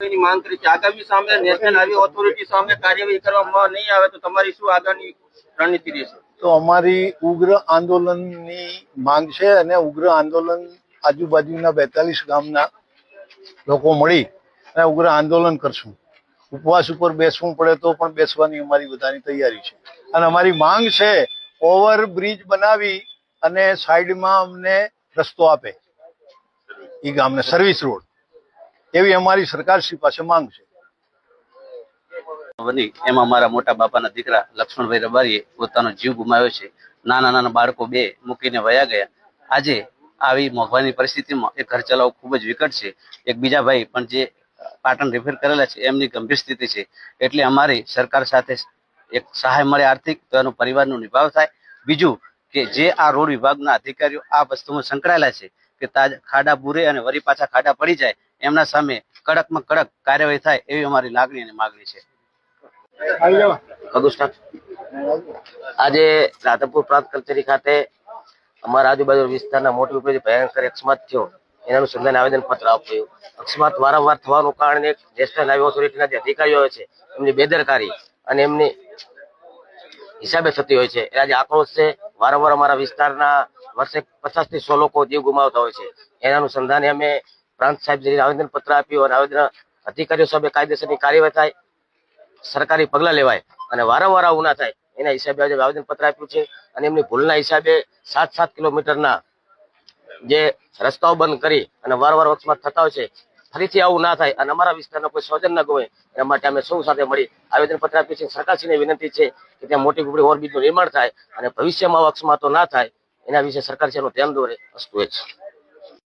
ની માંગ કરી છે. આગામી સામે નેશનલ હાઈવે ઓથોરિટી સામે કાર્યવાહી કરવામાં નહીં આવે તો તમારી શું આગળની રણનીતિ રહેશે? તો અમારી ઉગ્ર આંદોલનની માંગ છે અને ઉગ્ર આંદોલન આજુબાજુના 42 ગામના લોકો મળી અને ઉગ્ર આંદોલન કરશું. ઉપવાસ ઉપર બેસવું પડે તો પણ બેસવાની અમારી બધાની તૈયારી છે અને અમારી માંગ છે ઓવરબ્રિજ બનાવી અને સાઈડમાં અમને રસ્તો આપે એ ગામને, સર્વિસ રોડ, એવી અમારી સરકારશ્રી પાસે માંગ છે. એમાં મારા મોટા બાપાના દીકરા લક્ષ્મણભાઈ રબારીએ પોતાનો જીવ ગુમાવ્યો છે. નાના નાના બાળકો 2 મૂકીને વયા ગયા. આજે આવી મોંઘવારીની પરિસ્થિતિમાં એ ઘર ચલાવવું ખૂબ જ વિકટ છે. એક બીજા ભાઈ પણ જે પાટણ રેફર કરેલા છે એમની ગંભીર સ્થિતિ છે. એટલે અમારી સરકાર સાથે એક સહાય મળે આર્થિક, તો એનો પરિવારનો નિભાવ થાય. બીજું કે જે આ રોડ વિભાગના અધિકારીઓ આ વસ્તુમાં સંકળાયેલા છે કે ખાડા બુરે અને વરી પાછા ખાડા પડી જાય, એમના સામે કડકમાં કડક કાર્યવાહી થાય એવી અમારી લાગણી અને માગણી છે. આજે રાધનપુર પ્રાંત કચેરી ખાતે અમારા આજુબાજુ વિસ્તારના મોટી ઉપરથી ભયંકર અકસ્માત થયો, એના અનુસંધાને આવેદન પત્ર આપ્યું. અકસ્માત વારંવાર થવાનું કારણ એક નેશનલ હાઈવે ઓથોરિટીના જે અધિકારીઓ હોય છે એમની બેદરકારી અને એમની હિસાબે થતી હોય છે. એ આજે આક્રોશ છે. વારંવાર અમારા વિસ્તારના વર્ષે 50 થી 100 લોકો જીવ ગુમાવતા હોય છે. એના અનુસંધાને અમે પ્રાંત સાહેબ આવેદન પત્ર આપ્યું અને આવેદન અધિકારીઓ સામે કાયદેસરની કાર્યવાહી થાય, સરકારી પગલા લેવાય અને વારંવાર આવું ના થાય એના હિસાબે આજે આવેદન પત્ર આપ્યું છે. અને એમની ભૂલના હિસાબે 7 કિલોમીટરના જે રસ્તાઓ બંધ કરી અને વારંવાર અકસ્માત થતા હોય છે, ફરીથી આવું ના થાય અને અમારા વિસ્તારના કોઈ સ્વજન ન ગમે એના માટે અમે સૌ સાથે મળી આવેદન પત્ર આપ્યું છે. સરકારશ્રીને વિનંતી છે કે ત્યાં મોટી કુકડી ઓવરબ્રિજનું નિર્માણ થાય અને ભવિષ્યમાં આવા અકસ્માતો ના થાય એના વિશે સરકારશ્રીનું ધ્યાન દોરે. અસ્તુ.